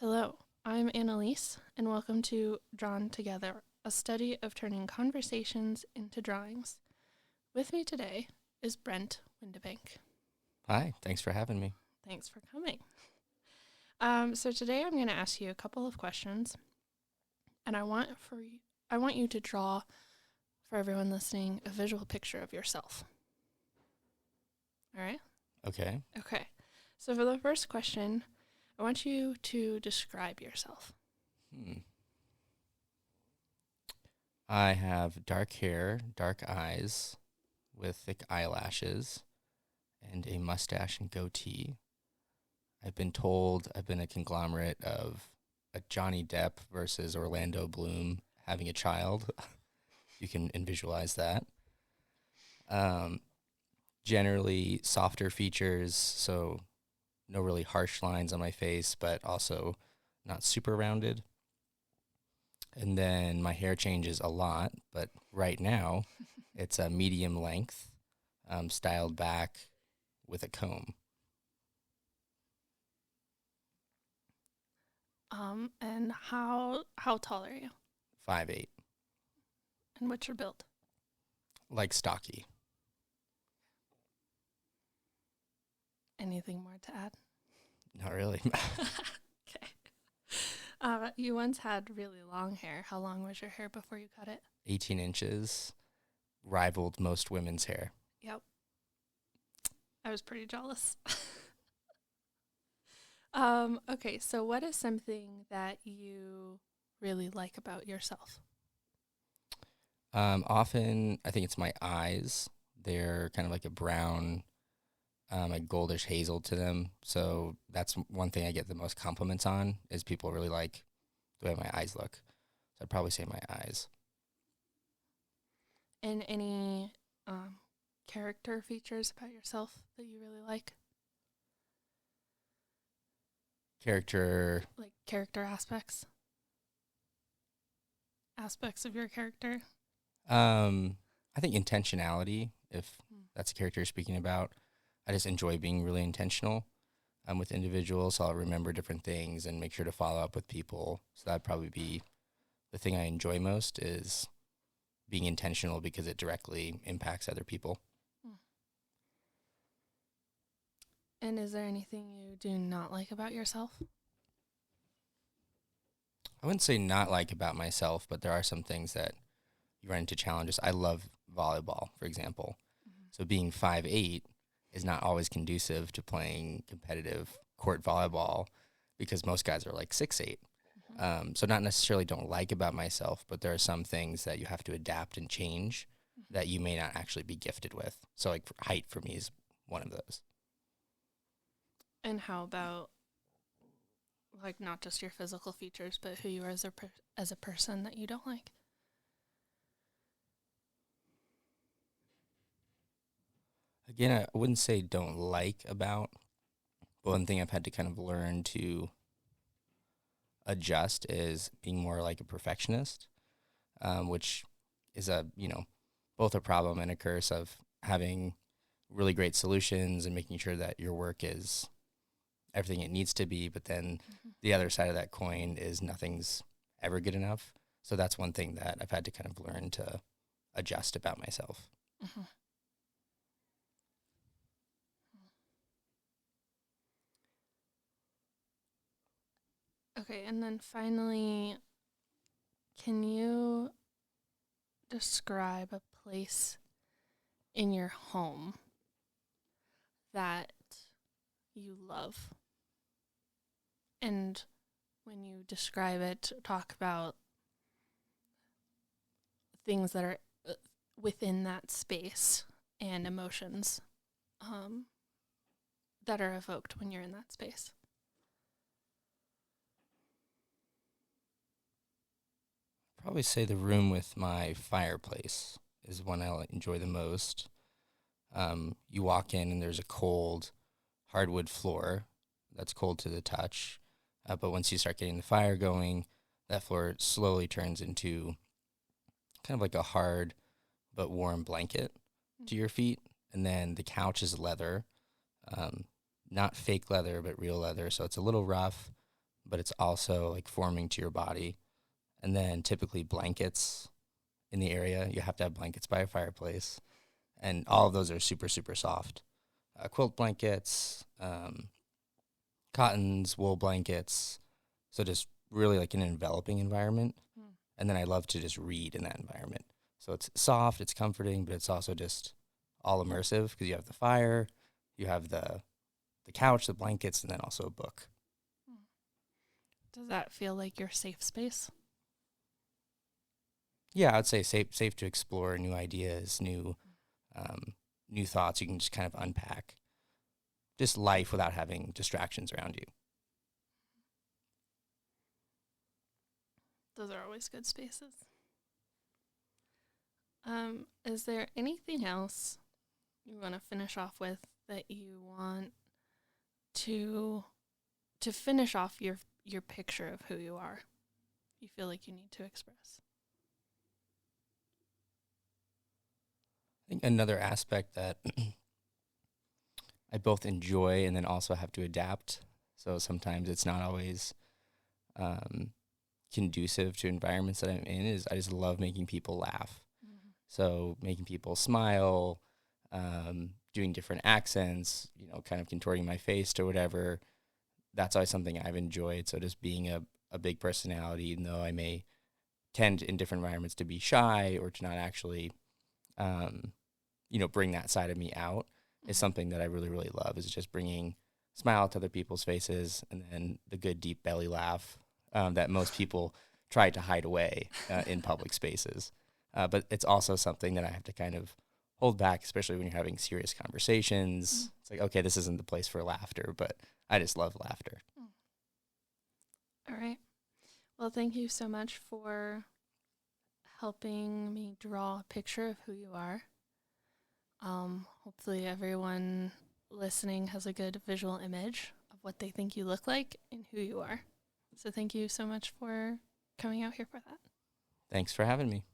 Hello, I'm Annalise, and welcome to Drawn Together, a study of turning conversations into drawings. With me today is Brent Windebank. Hi, thanks for having me. Thanks for coming. So today I'm going to ask you a couple of questions, and I want you to draw for everyone listening a visual picture of yourself. All right? Okay. Okay. So for the first question, I want you to describe yourself. I have dark hair, dark eyes, with thick eyelashes, and a mustache and goatee. I've been told I've been a conglomerate of a Johnny Depp versus Orlando Bloom having a child. You can visualize that. Um, Generally softer features, so no really harsh lines on my face, but also not super rounded. And then my hair changes a lot, but right now it's a medium length, styled back with a comb. And how tall are you? 5'8", And what's your build? like stocky. Anything more to add? Not really. Okay. You once had really long hair. How long was your hair before you cut it? 18 inches, rivaled most women's hair. Yep. I was pretty jealous. Okay, so what is something that you really like about yourself? Often, I think it's my eyes. They're kind of like a brown, like goldish hazel to them. So that's one thing I get the most compliments on is people really like the way my eyes look. So I'd probably say my eyes. And any character features about yourself that you really like? Character, Like character aspects of your character? I think intentionality, if that's a character you're speaking about. I just enjoy being really intentional with individuals. So I'll remember different things and make sure to follow up with people. So that'd probably be the thing I enjoy most is being intentional because it directly impacts other people. Hmm. And is there anything you do not like about yourself? I wouldn't say not like about myself, but there are some things that you run into challenges. I love volleyball, for example. So being 5'8" is not always conducive to playing competitive court volleyball because most guys are like 6'8". So not necessarily don't like about myself, but there are some things that you have to adapt and change that you may not actually be gifted with. So like height for me is one of those. And how about like not just your physical features, but who you are as a person that you don't like? Again, I wouldn't say don't like about, but one thing I've had to kind of learn to adjust is being more like a perfectionist, which is both a problem and a curse of having really great solutions and making sure that your work is everything it needs to be. But then the other side of that coin is nothing's ever good enough. So that's one thing that I've had to kind of learn to adjust about myself. Mm-hmm. Okay, and then finally, can you describe a place in your home that you love? And when you describe it, talk about things that are within that space and emotions that are evoked when you're in that space. Probably say the room with my fireplace is one I enjoy the most. You walk in and there's a cold hardwood floor that's cold to the touch. But once you start getting the fire going, that floor slowly turns into kind of like a hard but warm blanket to your feet. And then the couch is leather, not fake leather, but real leather. So it's a little rough, but it's also like forming to your body. And then typically blankets in the area. You have to have blankets by a fireplace. And all of those are super, super soft. Quilt blankets, cottons, wool blankets. So just really like an enveloping environment. Mm. And then I love to just read in that environment. So it's soft, it's comforting, but it's also just all immersive because you have the fire, you have the couch, the blankets, and then also a book. Does that feel like your safe space? Yeah, I'd say safe to explore new ideas, new thoughts. You can just kind of unpack just life without having distractions around you. Those are always good spaces. Is there anything else you want to finish off with that you want to finish off your picture of who you are? You feel like you need to express? I think another aspect that I both enjoy and then also have to adapt. So sometimes it's not always conducive to environments that I'm in is I just love making people laugh. Mm-hmm. So making people smile, doing different accents, kind of contorting my face to whatever. That's always something I've enjoyed. So just being a big personality, even though I may tend in different environments to be shy or to not actually, bring that side of me out, is something that I really, really love, is just bringing smile to other people's faces and then the good deep belly laugh that most people try to hide away in public spaces. But it's also something that I have to kind of hold back, especially when you're having serious conversations. Mm. It's like, okay, this isn't the place for laughter, but I just love laughter. All right. Well, thank you so much for helping me draw a picture of who you are. Hopefully everyone listening has a good visual image of what they think you look like and who you are. So thank you so much for coming out here for that. Thanks for having me.